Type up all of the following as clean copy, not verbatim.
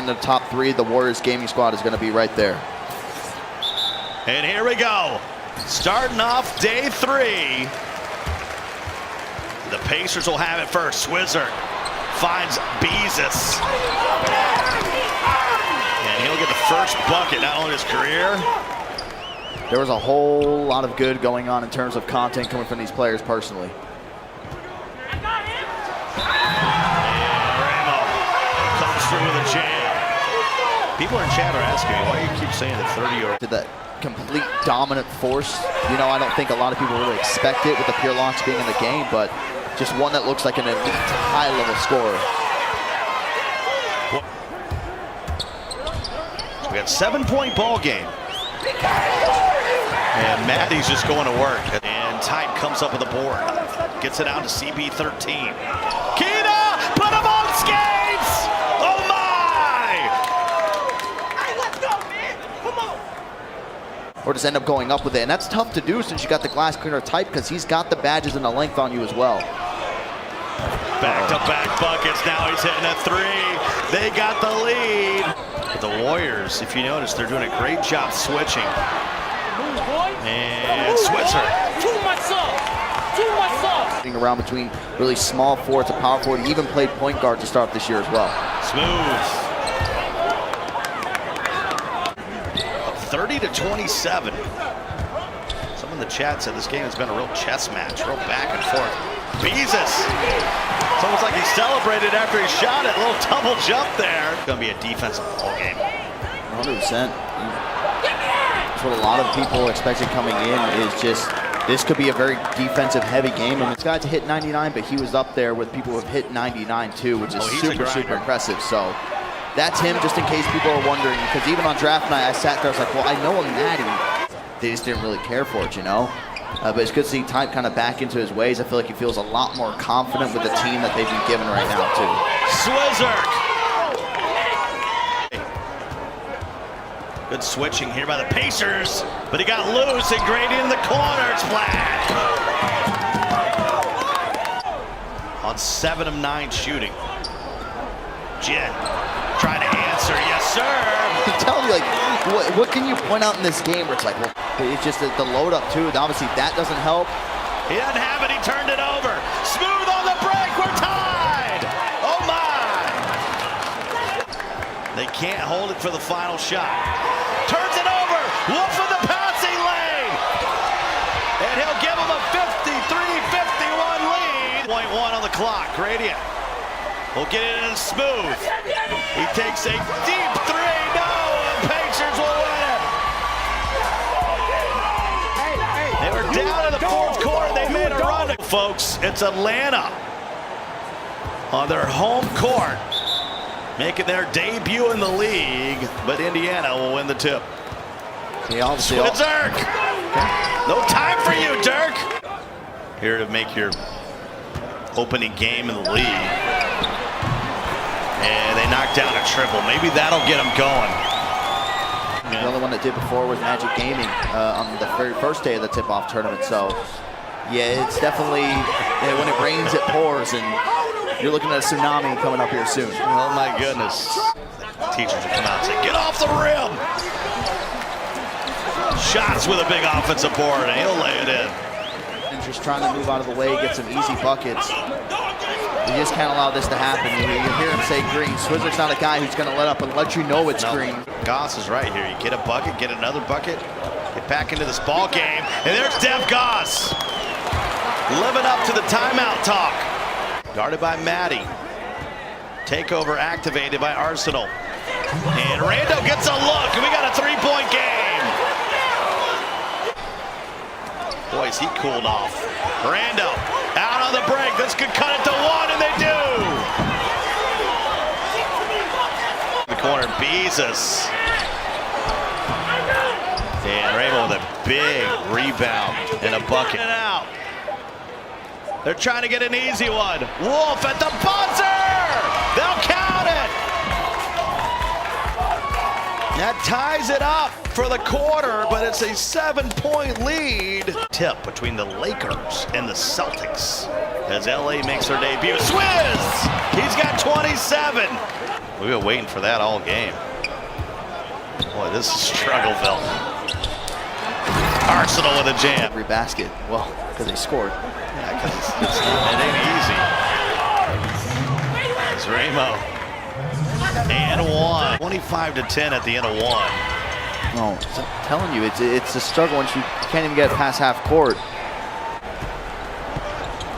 in the top 3, the Warriors gaming squad is going to be right there. And here we go. Starting off day 3. The Pacers will have it first. Swizzer finds Beezus. And he'll get the first bucket, not only his career. There was a whole lot of good going on in terms of content coming from these players personally. And Ramo comes through with a jam. People in chat are asking me, why do you keep saying the 30 or... To that complete dominant force, you know, I don't think a lot of people really expect it with the pure locks being in the game, but just one that looks like an elite high-level scorer. We got a 7-point ball game. And Maddie's just going to work. And Type comes up with a board. Gets it out to CB13. Keena! Put him on skates! Oh my! Hey, let's go, man! Come on! Or just end up going up with it. And that's tough to do since you got the glass cleaner Type, because he's got the badges and the length on you as well. Back-to-back buckets. Now he's hitting a 3. They got the lead. But the Warriors, if you notice, they're doing a great job switching. And Switzer. Too much sauce! Too much sauce! Around between really small forward to power forward. He even played point guard to start this year as well. Smooth. 30-27. Someone in the chat said this game has been a real chess match, real back and forth. Beezus. It's almost like he celebrated after he shot it. A little double jump there. It's going to be a defensive ball game. 100%. That's what a lot of people expected coming in, is just this could be a very defensive heavy game. I mean, this guy's hit 99, but he was up there with people who have hit 99 too, which is super impressive. So that's him, just in case people are wondering, because even on draft night, I sat there, I was like, well, I know I'm Maddie. They just didn't really care for it, you know? But it's good to see Type kind of back into his ways. I feel like he feels a lot more confident with the team that they've been given right now too. Swizzer. Good switching here by the Pacers, but he got loose and Grady in the corner. Splash! On 7 of 9 shooting. Jen trying to answer. Yes, sir. I'm telling you, like, what can you point out in this game where it's like, well, it's just the load up too. Obviously, that doesn't help. He doesn't have it. He turned it over. Smooth on the break. We're tied. Oh my! They can't hold it for the final shot. Turns it over. Wolf in the passing lane. And he'll give him a 53-51 lead. 0.1 on the clock. Gradient will get it in smooth. He takes a deep 3. No, the Pacers will win it. They were down in the 4th quarter. They made a run. Folks, it's Atlanta on their home court, making their debut in the league, but Indiana will win the tip. Dirk! No time for you, Dirk! Here to make your opening game in the league. And they knocked down a triple. Maybe that'll get them going. The only one that did before was Magic Gaming on the very first day of the tip-off tournament. So, yeah, it's definitely, when it rains, it pours, and you're looking at a tsunami coming up here soon. Oh my goodness. Teachers will come out and say, get off the rim. Shots with a big offensive board, and he'll lay it in. And just trying to move out of the way, get some easy buckets. You just can't allow this to happen. You hear him say green. Swizzer's not a guy who's going to let up and let you know it's green. Goss is right here. You get a bucket, get another bucket, get back into this ball game, and there's Dev Goss. Living up to the timeout talk. Guarded by Maddie. Takeover activated by Arsenal. And Rando gets a look, and we got a 3-point game. Boys, he cooled off. Rando out on the break. This could cut it to 1, and they do. In the corner, Beezus. And Ramo with a big rebound and a bucket. And out. They're trying to get an easy one. Wolf at the buzzer! They'll count it! That ties it up for the quarter, but it's a 7-point lead. Tip between the Lakers and the Celtics as LA makes their debut. Swizz! He's got 27. We've been waiting for that all game. Boy, this is Struggleville. Arsenal with a jam. Every basket. Well, because they scored. Yeah, because it ain't easy. It's Ramo. And one. 25-10 at the end of one. No, I'm telling you, it's a struggle once you can't even get past half court.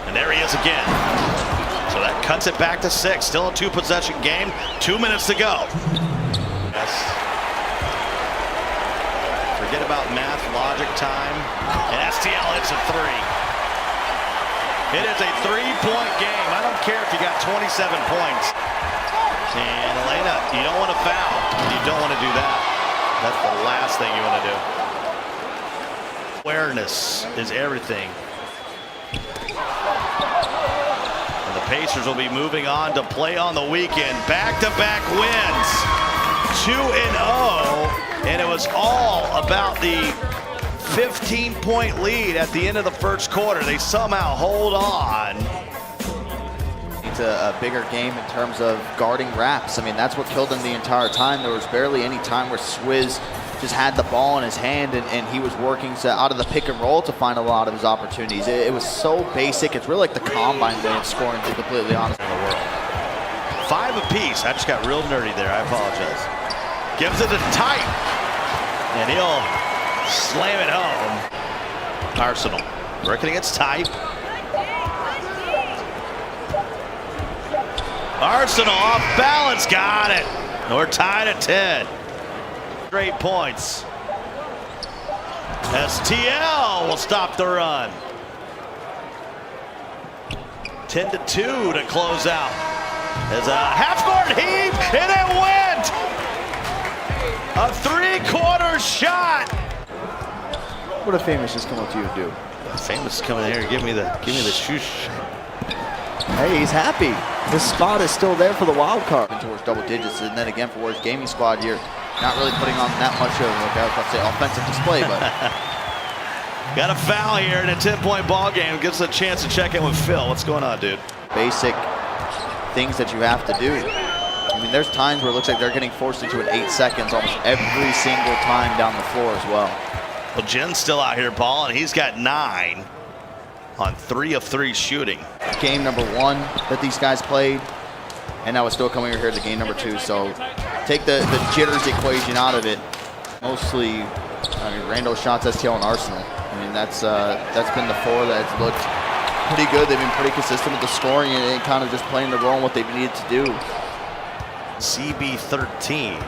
And there he is again. So that cuts it back to 6. Still a 2-possession game. 2 minutes to go. Yes. Forget about math, logic, time. And STL hits a 3. It is a 3-point game. I don't care if you got 27 points. And Elena, you don't want to foul. You don't want to do that. That's the last thing you want to do. Awareness is everything. And the Pacers will be moving on to play on the weekend. Back-to-back wins. 2-0. And it was all about the 15-point lead at the end of the first quarter. They somehow hold on. It's a bigger game in terms of guarding wraps. I mean, that's what killed him the entire time. There was barely any time where Swizz just had the ball in his hand and he was working out of the pick and roll to find a lot of his opportunities. It was so basic. It's really like the combine way of scoring, to be completely honest. In the world. 5 apiece. I just got real nerdy there. I apologize. Gives it to Tight. And he'll slam it home. Arsenal working against Tight. Arsenal off balance, got it. We're tied at 10. Straight points. STL will stop the run. 10-2 to close out. There's a half-court heave, and it went. A 3-quarter shot. What if Famous just come up to you and do? Famous is coming here, give me the shoosh. Hey, he's happy. His spot is still there for the wild card. Towards double digits, and then again for his gaming squad here, not really putting on that much of an offensive display, but got a foul here in a 10-point ball game. Gives us a chance to check in with Phil. What's going on, dude? basic things that you have to do. I mean, there's times where it looks like they're getting forced into an 8 seconds almost every single time down the floor as well. Well, Jen's still out here balling. He's got 9 on 3 of 3 shooting. Game number 1 that these guys played, and now it's still coming over here to game number 2. So take the jitters equation out of it. Mostly, I mean, Randall shots, STL, and Arsenal. I mean, that's been the 4 that's looked pretty good. They've been pretty consistent with the scoring and kind of just playing the role in what they've needed to do. CB13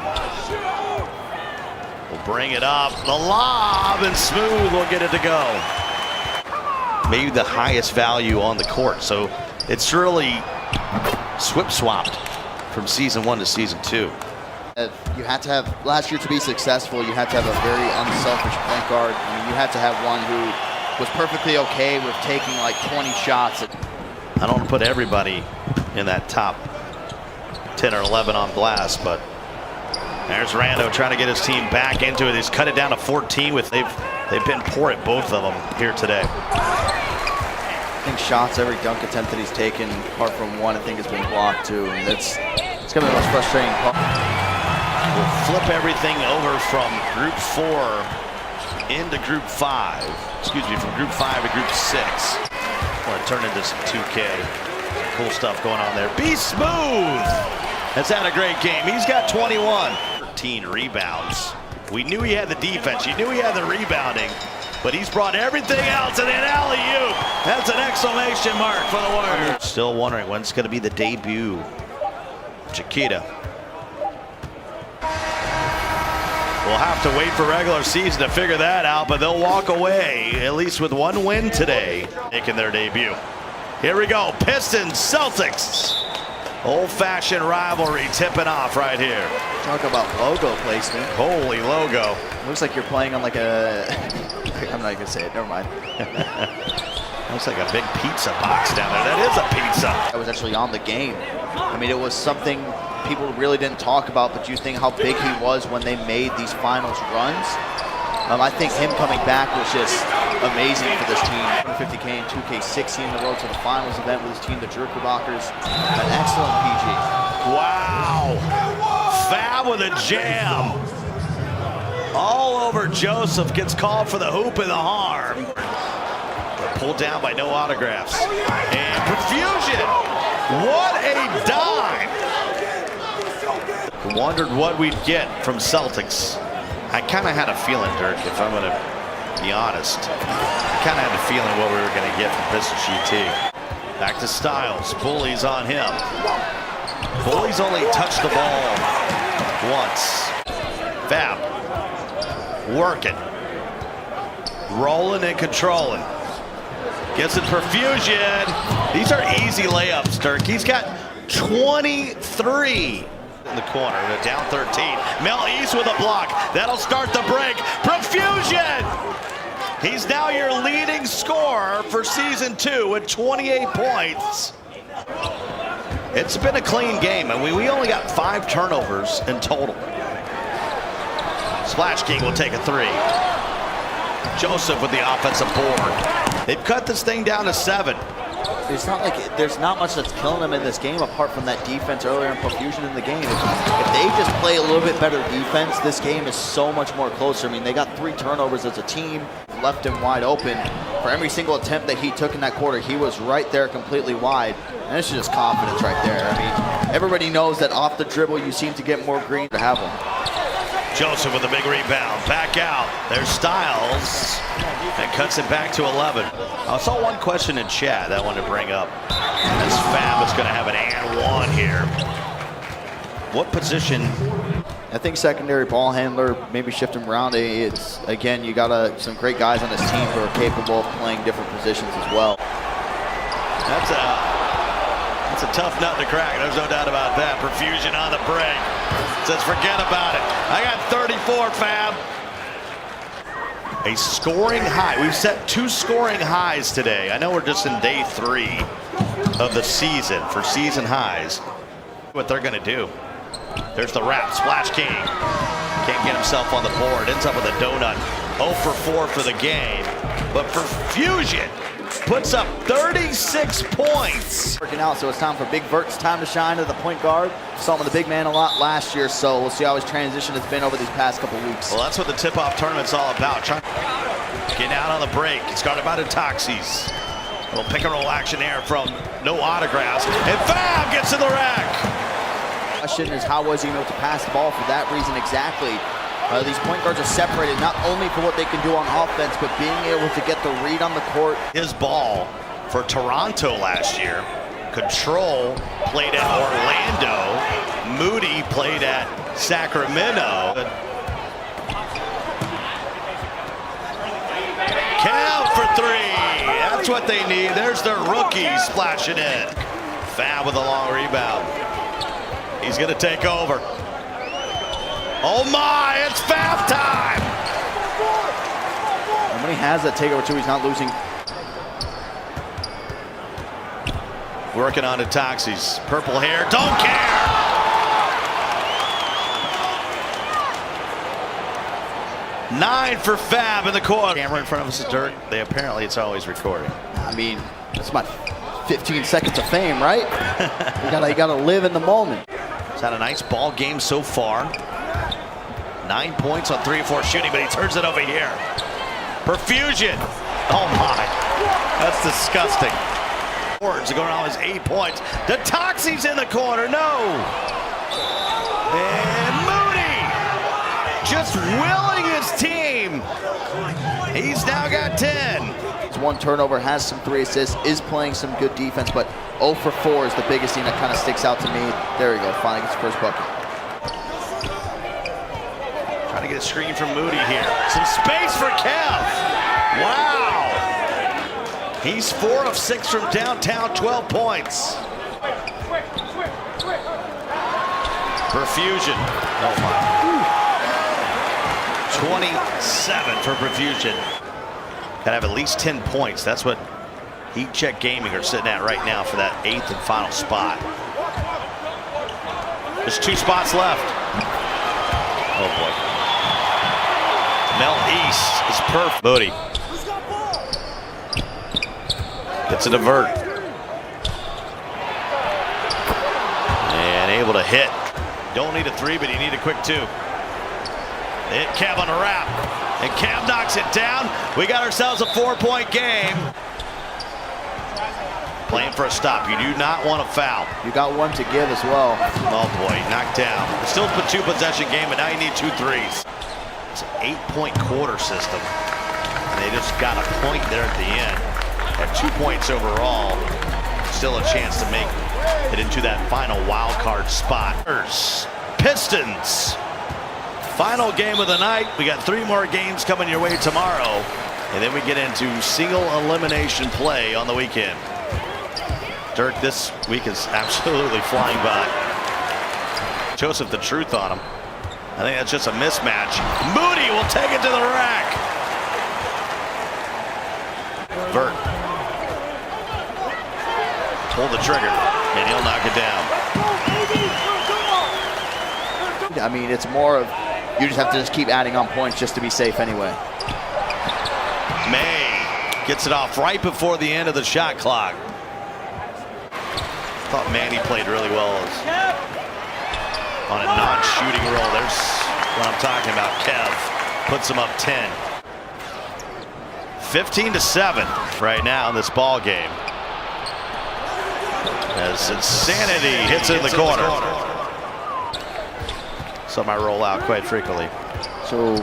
will bring it up. The lob, and Smooth will get it to go. Maybe the highest value on the court. So it's really swip-swapped from season 1 to season 2. You had to have, last year to be successful, you had to have a very unselfish point guard. I mean, you had to have one who was perfectly okay with taking like 20 shots. I don't want to put everybody in that top 10 or 11 on blast, but there's Rando trying to get his team back into it. He's cut it down to 14 with they've been poor at both of them here today. I think shots, every dunk attempt that he's taken, apart from one, I think has been blocked too. And it's gonna be the most frustrating part. We'll flip everything over from group 4 into group 5. Excuse me, from group 5 to group 6. Want to turn into some 2K. Cool stuff going on there. Be Smooth has had a great game. He's got 21. 13 rebounds. We knew he had the defense. You knew he had the rebounding. But he's brought everything else, and an alley-oop. That's an exclamation mark for the Warriors. Still wondering when's going to be the debut. Chiquita. We'll have to wait for regular season to figure that out, but they'll walk away, at least with 1 win today, making their debut. Here we go, Pistons, Celtics. Old-fashioned rivalry tipping off right here. Talk about logo placement. Holy logo. Looks like you're playing on like a, I'm not gonna say it, never mind. Looks like a big pizza box down there. That is a pizza. I was actually on the game. I mean, it was something people really didn't talk about, but you think how big he was when they made these finals runs. I think him coming back was just amazing for this team. 150K and 2K16 in the road to the finals event with his team, the Jerkerbockers. An excellent PG. Wow. Fab with a jam. All over Joseph, gets called for the hoop in the arm. Pulled down by no autographs. And Profusion. What a dime. Wondered what we'd get from Celtics. I kind of had a feeling, Dirk, if I'm going to be honest. I kind of had a feeling what we were going to get from Pistol GT. Back to Styles. Bully's on him. Bully's only touched the ball once. Fab. Working. Rolling and controlling. Gets it Profusion. These are easy layups, Dirk. He's got 23 in the corner. They're down 13. Mel East with a block. That'll start the break. Profusion! He's now your leading scorer for season 2 with 28 points. It's been a clean game, and we only got 5 turnovers in total. Splash King will take a 3. Joseph with the offensive board. They've cut this thing down to 7. It's not like there's not much that's killing them in this game apart from that defense earlier and Profusion in the game. If they just play a little bit better defense, this game is so much more closer. I mean, they got 3 turnovers as a team, left him wide open. For every single attempt that he took in that quarter, he was right there completely wide. And it's just confidence right there. I mean, everybody knows that off the dribble, you seem to get more green to have them. Joseph with a big rebound. Back out. There's Styles. And cuts it back to 11. I saw one question in chat that I wanted to bring up. This Fab is going to have an and 1 here. What position? I think secondary ball handler, maybe shift him around. It's, again, you got some great guys on this team who are capable of playing different positions as well. That's a tough nut to crack. There's no doubt about that. Profusion on the break. Says forget about it. I got 34, Fab. A scoring high. We've set 2 scoring highs today. I know we're just in day 3 of the season for season highs. What they're going to do. There's the wrap. Splash King. Can't get himself on the board. Ends up with a donut. 0 for 4 for the game. But Profusion puts up 36 points. Working out, so it's time for Big Vert's time to shine to the point guard. Saw him with the big man a lot last year, so we'll see how his transition has been over these past couple weeks. Well, that's what the tip-off tournament's all about. Getting out on the break. It's guarded by the Toxies. A little pick-and-roll action here from no autographs. And Fab gets in the rack. The question is, how was he able to pass the ball for that reason exactly? These point guards are separated not only for what they can do on offense, but being able to get the read on the court. His ball for Toronto last year. Control played at Orlando. Moody played at Sacramento. Count for 3. That's what they need. There's their rookie splashing in. Fab with a long rebound. He's going to take over. Oh my, it's Fab time! And when he has that takeover too, he's not losing. Working on the Toxies. Purple hair, don't care! Nine for Fab in the corner. Camera in front of us is Dirk. It's always recording. I mean, that's about 15 seconds of fame, right? you gotta live in the moment. He's had a nice ball game so far. 9 points on 3 or 4 shooting, but he turns it over here. Profusion. Oh my, that's disgusting. Words going on his 8 points. The Toxies in the corner, no. And Moody just willing his team. He's now got 10. His 1 turnover, has some 3 assists, is playing some good defense, but 0 for 4 is the biggest thing that kind of sticks out to me. There we go, finally gets his first bucket. Trying to get a screen from Moody here. Some space for Kev. Wow. He's 4 of 6 from downtown, 12 points. Profusion. Oh my. 27 for Profusion. Gotta have at least 10 points. That's what Heat Check Gaming are sitting at right now for that 8th and final spot. There's 2 spots left. Oh boy. Mel East is perfect. Moody. Gets a divert. And able to hit. Don't need a 3, but you need a quick 2. Hit Kev on a wrap. And Kev knocks it down. We got ourselves a 4-point game. Playing for a stop. You do not want to foul. You got one to give as well. Oh boy, knocked down. It's still a 2-possession game, but now you need 2 threes. It's an 8-point quarter system. And they just got a point there at the end. At 2 points overall. Still a chance to make it into that final wild card spot. Pistons. Final game of the night. We got 3 more games coming your way tomorrow. And then we get into single elimination play on the weekend. Dirk this week is absolutely flying by. Joseph the truth on him. I think that's just a mismatch. Moody will take it to the rack. Vert. Pull the trigger, and he'll knock it down. I mean, it's more of you just have to just keep adding on points just to be safe anyway. May gets it off right before the end of the shot clock. Thought Manny played really well on a non-shooting roll. There's what I'm talking about. Kev puts him up 10. 15-7 right now in this ball game. As Insanity hits it in the corner. Some I roll out quite frequently. So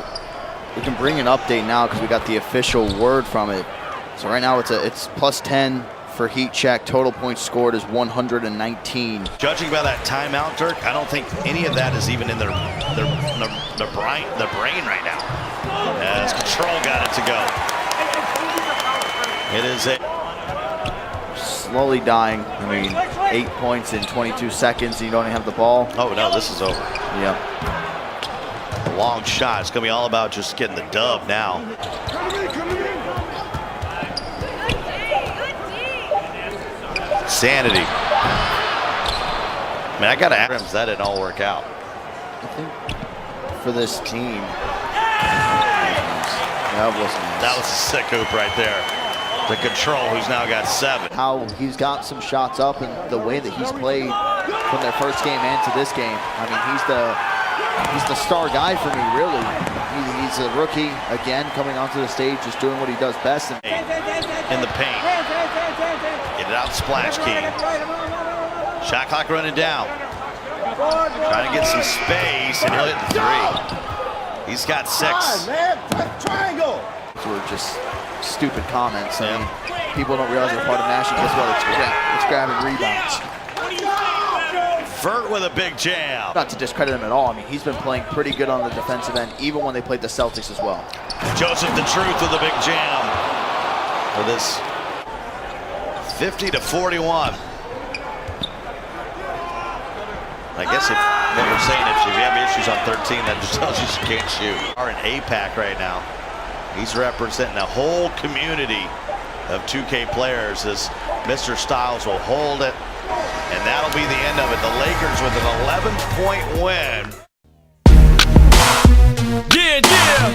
we can bring an update now because we got the official word from it. So right now it's plus 10 for heat check. Total points scored is 119. Judging by that timeout, Dirk, I don't think any of that is even in their brain right now. As Control got it to go. It is a slowly dying. I mean, 8 points in 22 seconds and you don't even have the ball. Oh no, this is over. Yep. A long shot. It's gonna be all about just getting the dub now. Sanity. I mean, I gotta ask, that didn't all work out. I think for this team, that was nice. That was a sick hoop right there. The Control, who's now got 7. How he's got some shots up and the way that he's played from their first game and to this game. I mean, he's the star guy for me, really. He's a rookie again, coming onto the stage, just doing what he does best. In the paint. Get it out, Splash King. Shot clock running down. Trying to get some space, and he'll hit the 3. He's got 6. Triangle. Those were just stupid comments. I mean, people don't realize they're part of Nash, and guess what? It's grabbing rebounds. Vert with a big jam. Not to discredit him at all. I mean, he's been playing pretty good on the defensive end, even when they played the Celtics as well. Joseph the Truth with a big jam. For this 50-41. I guess what we're saying, if you have issues on 13, that just tells you can't shoot. Are in APAC right now. He's representing a whole community of 2K players as Mr. Styles will hold it. And that'll be the end of it. The Lakers with an 11-point win. Yeah, yeah.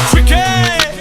3K.